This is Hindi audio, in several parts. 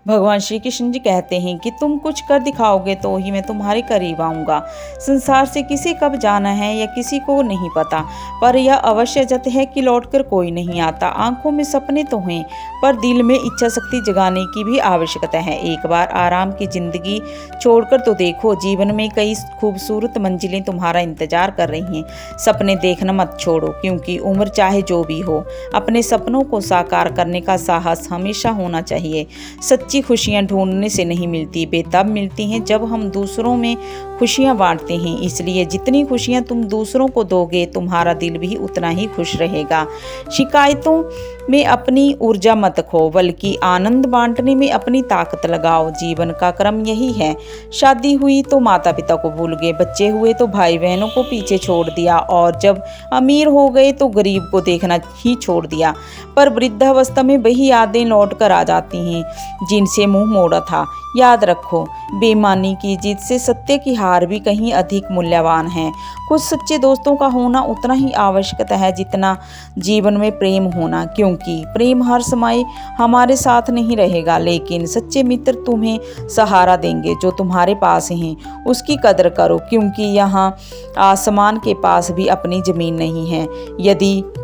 भगवान श्री कृष्ण जी कहते हैं कि तुम कुछ कर दिखाओगे तो ही मैं तुम्हारे करीब आऊँगा। संसार से किसे कब जाना है या किसी को नहीं पता, पर यह अवश्य जत है कि लौटकर कोई नहीं आता। आंखों में सपने तो हैं, पर दिल में इच्छा शक्ति जगाने की भी आवश्यकता है। एक बार आराम की जिंदगी छोड़कर तो देखो, जीवन में कई खूबसूरत मंजिलें तुम्हारा इंतजार कर रही हैं। सपने देखना मत छोड़ो, क्योंकि उम्र चाहे जो भी हो, अपने सपनों को साकार करने का साहस हमेशा होना चाहिए। सच्ची खुशियाँ ढूंढने से नहीं मिलती, वे तब मिलती हैं जब हम दूसरों में खुशियाँ बांटते हैं। इसलिए जितनी खुशियाँ तुम दूसरों को दोगे, तुम्हारा दिल भी उतना ही खुश रहेगा। शिकायतों में अपनी ऊर्जा मत खो, बल्कि आनंद बांटने में अपनी ताकत लगाओ। जीवन का क्रम यही है। शादी हुई तो माता पिता को भूल गए, बच्चे हुए तो भाई बहनों को पीछे छोड़ दिया, और जब अमीर हो गए तो गरीब को देखना ही छोड़ दिया। पर वृद्धावस्था में वही यादें लौट कर आ जाती हैं जिनसे मुंह मोड़ा था। याद रखो, बेईमानी की जीत से सत्य की हार भी कहीं अधिक मूल्यवान है। कुछ सच्चे दोस्तों का होना उतना ही आवश्यक है जितना जीवन में प्रेम होना, क्योंकि प्रेम हर समय हमारे साथ नहीं रहेगा, लेकिन सच्चे मित्र तुम्हें सहारा देंगे। जो तुम्हारे पास हैं उसकी कदर करो, क्योंकि यहाँ आसमान के पास भी अपनी जमीन नहीं है।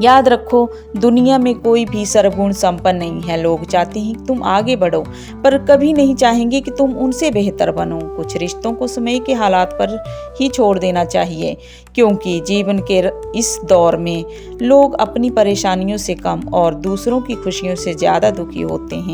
याद रखो, दुनिया में कोई भी सर्वगुण संपन्न नहीं है। लोग चाहते हैं कि तुम आगे बढ़ो, पर कभी नहीं चाहेंगे कि तुम उनसे बेहतर बनो। कुछ रिश्तों को समय के हालात पर ही छोड़ देना चाहिए, क्योंकि जीवन के इस दौर में लोग अपनी परेशानियों से कम और दूसरों की खुशियों से ज़्यादा दुखी होते हैं।